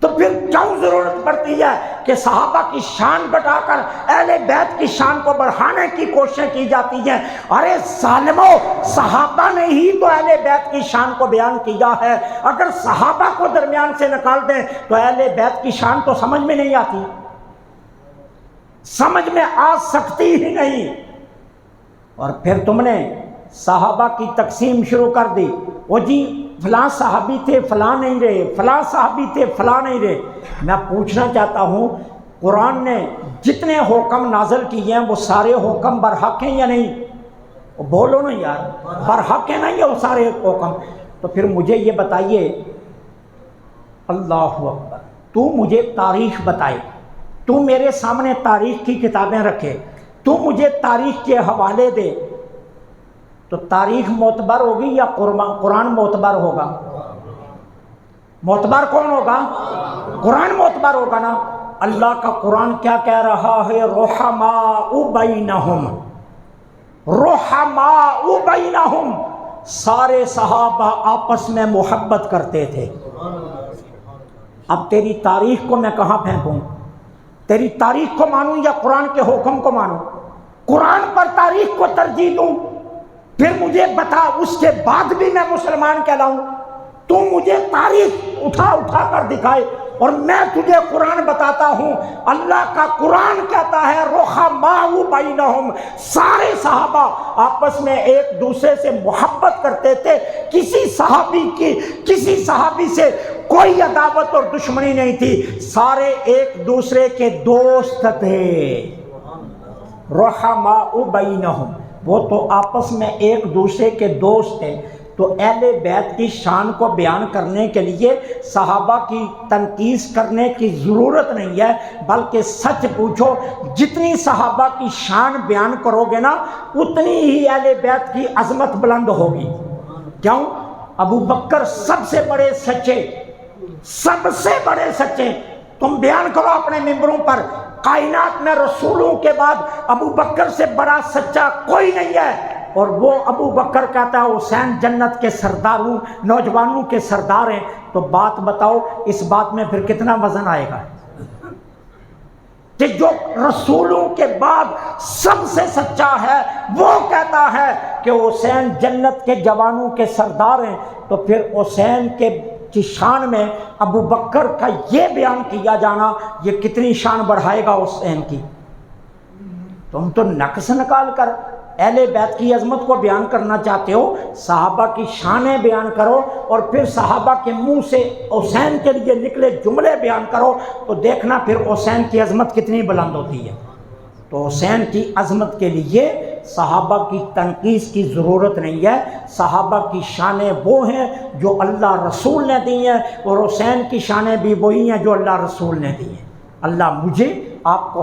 تو پھر کیوں ضرورت پڑتی ہے کہ صحابہ کی شان گھٹا کر اہل بیت کی شان کو بڑھانے کی کوششیں کی جاتی ہیں؟ ارے ظالمو، صحابہ نے ہی تو اہل بیت کی شان کو بیان کیا ہے، اگر صحابہ کو درمیان سے نکال دیں تو اہل بیت کی شان تو سمجھ میں نہیں آتی، سمجھ میں آ سکتی ہی نہیں۔ اور پھر تم نے صحابہ کی تقسیم شروع کر دی، وہ جی فلاں صحابی تھے فلاں نہیں رہے، فلاں صحابی تھے فلاں نہیں رہے۔ میں پوچھنا چاہتا ہوں قرآن نے جتنے حکم نازل کیے ہیں وہ سارے حکم برحق ہیں یا نہیں؟ بولو نا یار، برحق ہیں نا یہ وہ سارے حکم؟ تو پھر مجھے یہ بتائیے، اللہ اکبر، تو مجھے تاریخ بتائے، تو میرے سامنے تاریخ کی کتابیں رکھے، تو مجھے تاریخ کے حوالے دے، تو تاریخ معتبر ہوگی یا قرآن معتبر ہوگا؟ معتبر کون ہوگا؟ قرآن معتبر ہوگا نا۔ اللہ کا قرآن کیا کہہ رہا ہے؟ رحماء بینہم، رحماء بینہم، سارے صحابہ آپس میں محبت کرتے تھے۔ اب تیری تاریخ کو میں کہاں پھینکوں؟ تیری تاریخ کو مانوں یا قرآن کے حکم کو مانوں؟ قرآن پر تاریخ کو ترجیح دوں؟ پھر مجھے بتا، اس کے بعد بھی میں مسلمان کہلاؤں؟ تو مجھے تاریخ اٹھا اٹھا کر دکھائے اور میں تجھے قرآن بتاتا ہوں۔ اللہ کا قرآن کہتا ہے رحماء بینہم، سارے صحابہ آپس میں ایک دوسرے سے محبت کرتے تھے، کسی صحابی سے کوئی عداوت اور دشمنی نہیں تھی، سارے ایک دوسرے کے دوست تھے۔ رحماء بینہم، وہ تو آپس میں ایک دوسرے کے دوست تھے۔ تو اہل بیت کی شان کو بیان کرنے کے لیے صحابہ کی تنقیص کرنے کی ضرورت نہیں ہے، بلکہ سچ پوچھو، جتنی صحابہ کی شان بیان کرو گے نا، اتنی ہی اہل بیت کی عظمت بلند ہوگی۔ کیوں؟ ابو بکر سب سے بڑے سچے، سب سے بڑے سچے۔ تم بیان کرو اپنے ممبروں پر، کائنات میں رسولوں کے بعد ابو بکر سے بڑا سچا کوئی نہیں ہے۔ اور وہ ابو بکر کہتا ہے حسین جنت کے سرداروں، نوجوانوں کے سردار ہیں۔ تو بات بتاؤ، اس بات میں پھر کتنا وزن آئے گا کہ جو رسولوں کے بعد سب سے سچا ہے وہ کہتا ہے کہ حسین جنت کے جوانوں کے سردار ہیں، تو پھر حسین کی شان میں ابو بکر کا یہ بیان کیا جانا، یہ کتنی شان بڑھائے گا حسین کی۔ تم تو نقص نکال کر اہل بیت کی عظمت کو بیان کرنا چاہتے ہو، صحابہ کی شانیں بیان کرو اور پھر صحابہ کے منہ سے حسین کے لیے نکلے جملے بیان کرو، تو دیکھنا پھر حسین کی عظمت کتنی بلند ہوتی ہے۔ تو حسین کی عظمت کے لیے صحابہ کی تنقیص کی ضرورت نہیں ہے۔ صحابہ کی شانیں وہ ہیں جو اللہ رسول نے دی ہیں، اور حسین کی شانیں بھی وہی ہیں جو اللہ رسول نے دی ہیں۔ اللہ مجھے آپ کو